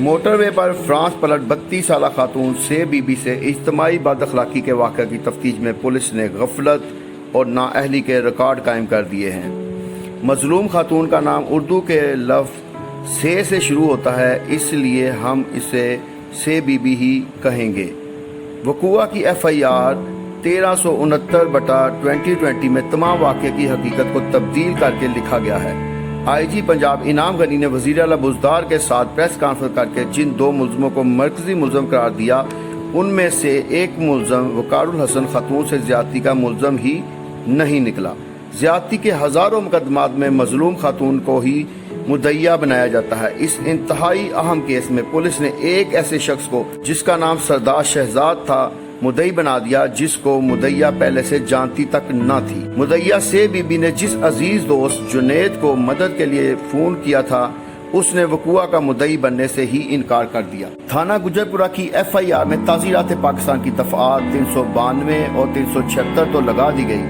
Motor وے پر France پلٹ 32 سالہ خاتون سے بی بی سے اجتماعی بد اخلاقی کے واقعہ کی تفتیش میں پولیس نے غفلت اور نااہلی کے ریکارڈ قائم کر دیے ہیں۔ مظلوم خاتون کا نام اردو کے لفظ سے شروع ہوتا ہے، اس لیے ہم اسے سے بی بی ہی کہیں گے۔ وقوع کی ایف آئی آر 1369/2020 میں تمام واقعے کی حقیقت کو تبدیل کر کے لکھا گیا ہے۔ آئی جی پنجاب انعام غنی نے وزیر اعلیٰ بزدار کے ساتھ پریس کانفرنس کر کے جن 2 ملزموں کو مرکزی ملزم قرار دیا، ان میں سے ایک ملزم وقار الحسن خاتون سے زیادتی کا ملزم ہی نہیں نکلا۔ زیادتی کے ہزاروں مقدمات میں مظلوم خاتون کو ہی مدعیہ بنایا جاتا ہے۔ اس انتہائی اہم کیس میں پولیس نے ایک ایسے شخص کو جس کا نام سردار شہزاد تھا مدعی بنا دیا، جس کو مدعیہ پہلے سے جانتی تک نہ تھی۔ مدعیہ سے بی بی نے جس عزیز دوست جنید کو مدد کے لیے فون کیا تھا، اس نے وقوع کا مدعی بننے سے ہی انکار کر دیا۔ تھانہ گجرپورہ کی ایف آئی آر میں تعزیرات پاکستان کی دفعات 392 اور 376 تو لگا دی گئی،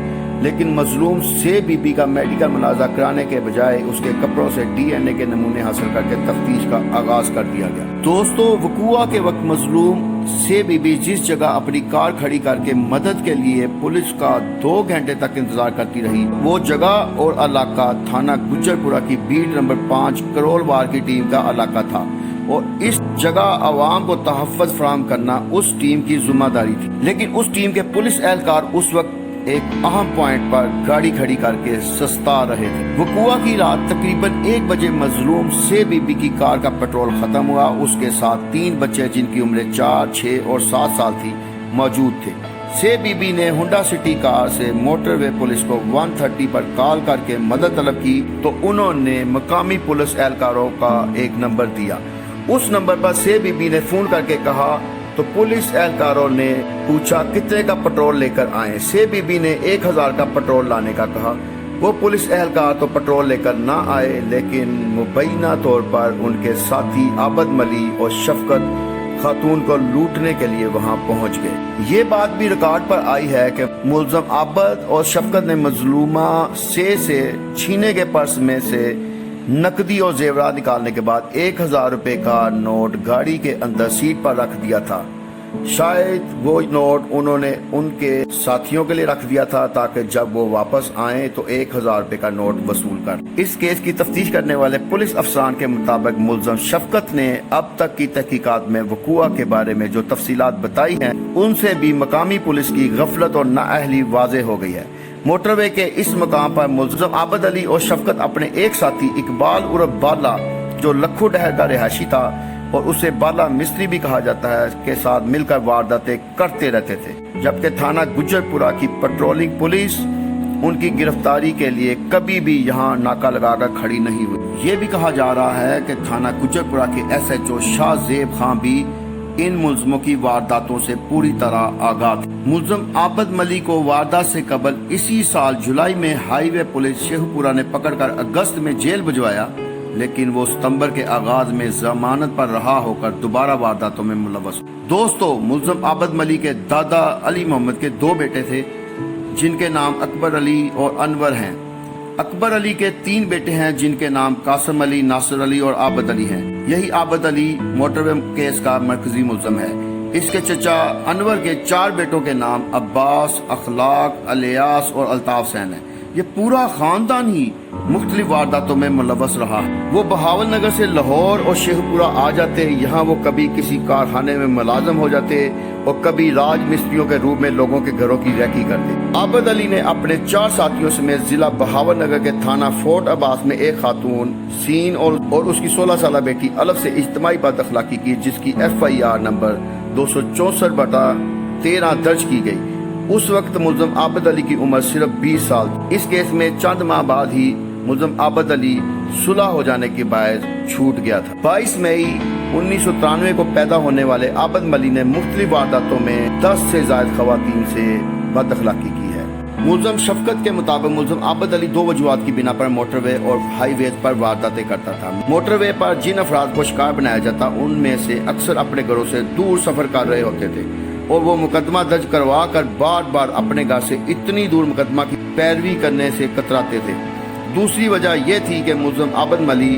لیکن مظلوم سے بی بی کا میڈیکل مناظرہ کرانے کے بجائے اس کے کپڑوں سے ڈی این اے کے نمونے حاصل کر کے تفتیش کا آغاز کر دیا گیا۔ دوستو، وقوع کے وقت مظلوم سے بی بی جس جگہ اپنی کار کھڑی کر کے مدد کے لیے پولیس کا 2 گھنٹے تک انتظار کرتی رہی، وہ جگہ اور علاقہ تھانہ گجرپورہ کی بیٹ نمبر 5 کرول وار کی ٹیم کا علاقہ تھا، اور اس جگہ عوام کو تحفظ فراہم کرنا اس ٹیم کی ذمہ داری تھی۔ لیکن اس ٹیم کے پولیس اہلکار اس وقت ایک اہم پوائنٹ پر گاڑی کھڑی کر کے سستا رہے تھے۔ وقوع کی رات تقریباً 1 بجے مظلوم سے بی بی کی کار کا پیٹرول ختم ہوا۔ اس کے ساتھ 3 بچے جن کی عمریں 4، 6 اور 7 سال تھی موجود تھے۔ سے بی بی نے ہونڈا سٹی کار سے موٹر وے پولیس کو 130 پر کال کر کے مدد طلب کی، تو انہوں نے مقامی پولیس اہلکاروں کا ایک نمبر دیا۔ اس نمبر پر سے بی بی نے فون کر کے کہا تو پولیس اہلکاروں نے پوچھا کتنے کا پیٹرول لے کر آئیں۔ سے بی بی نے 1000 کا پیٹرول لانے کا کہا۔ وہ پولیس اہلکار تو پیٹرول لے کر نہ آئے، لیکن مبینہ طور پر ان کے ساتھی عابد ملی اور شفقت خاتون کو لوٹنے کے لیے وہاں پہنچ گئے۔ یہ بات بھی ریکارڈ پر آئی ہے کہ ملزم عابد اور شفقت نے مظلومہ سے چھینے کے پرس میں سے نقدی اور زیورات نکالنے کے بعد 1000 روپے کا نوٹ گاڑی کے اندر سیٹ پر رکھ دیا تھا۔ شاید وہ نوٹ انہوں نے ان کے ساتھیوں کے لیے رکھ دیا تھا تاکہ جب وہ واپس آئیں تو 1000 روپے کا نوٹ وصول کر۔ اس کیس کی تفتیش کرنے والے پولیس افسران کے مطابق ملزم شفقت نے اب تک کی تحقیقات میں وقوع کے بارے میں جو تفصیلات بتائی ہیں، ان سے بھی مقامی پولیس کی غفلت اور نااہلی واضح ہو گئی ہے۔ موٹر وے کے اس مقام پر ملزم عابد علی اور شفقت اپنے ایک ساتھی اقبال عرف بالا، جو لکھو ڈہر کا رہائشی تھا اور اسے بالا مستری بھی کہا جاتا ہے، کے ساتھ مل کر وارداتیں کرتے رہتے تھے، جبکہ تھانہ گجرپورہ کی پیٹرولنگ پولیس ان کی گرفتاری کے لیے کبھی بھی یہاں ناکہ لگا کر کھڑی نہیں ہوئی۔ یہ بھی کہا جا رہا ہے کہ تھانہ گجرپورہ کے ایس ایچ او شاہ زیب خان بھی ان ملزموں کی وارداتوں سے پوری طرح آگاہ تھے۔ ملزم عابد ملی کو واردات سے قبل اسی سال جولائی میں ہائی وے پولیس شیخو پورہ نے پکڑ کر اگست میں جیل بھجوایا، لیکن وہ ستمبر کے آغاز میں ضمانت پر رہا ہو کر دوبارہ وارداتوں میں ملوث ہو۔ دوستو، ملزم عابد ملی کے دادا علی محمد کے 2 بیٹے تھے، جن کے نام اکبر علی اور انور ہیں۔ اکبر علی کے 3 بیٹے ہیں، جن کے نام قاسم علی، ناصر علی اور عابد علی ہیں۔ یہی عابد علی موٹر وے کیس کا مرکزی ملزم ہے۔ اس کے چچا انور کے 4 بیٹوں کے نام عباس، اخلاق، الیاس اور الطاف حسین ہیں۔ یہ پورا خاندان ہی مختلف وارداتوں میں ملوث رہا ہے۔ وہ بہاول نگر سے لاہور اور شیخو پورہ آ جاتے، یہاں وہ کبھی کسی کارخانے میں ملازم ہو جاتے اور کبھی راج مستریوں کے روپ میں لوگوں کے گھروں کی ریکی کرتے۔ عابد علی نے اپنے 4 ساتھیوں سمیت ضلع بہاول نگر کے تھانہ فورٹ عباس میں ایک خاتون سین اور اس کی 16 سالہ بیٹی الف سے اجتماعی بد اخلاقی کی، جس کی ایف آئی آر نمبر 264/13 درج کی گئی۔ اس وقت ملزم عابد علی کی عمر صرف 20 سال تھی۔ اس کیس میں چند ماہ بعد ہی ملزم عابد علی صلح ہو جانے کے باعث چھوٹ گیا تھا۔ 22 مئی 1993 کو پیدا ہونے والے عابد ملی نے مختلف وارداتوں میں 10 سے زائد خواتین سے بد اخلاقی کی ہے۔ ملزم شفقت کے مطابق ملزم عابد علی 2 وجوہات کی بنا پر موٹر وے اور ہائی ویز پر وارداتیں کرتا تھا۔ موٹر وے پر جن افراد کو شکار بنایا جاتا، ان میں سے اکثر اپنے گھروں سے دور سفر کر رہے ہوتے تھے، اور وہ مقدمہ درج کروا کر بار بار اپنے گھر سے اتنی دور مقدمہ کی پیروی کرنے سے کتراتے تھے۔ دوسری وجہ یہ تھی کہ ملزم عابد ملی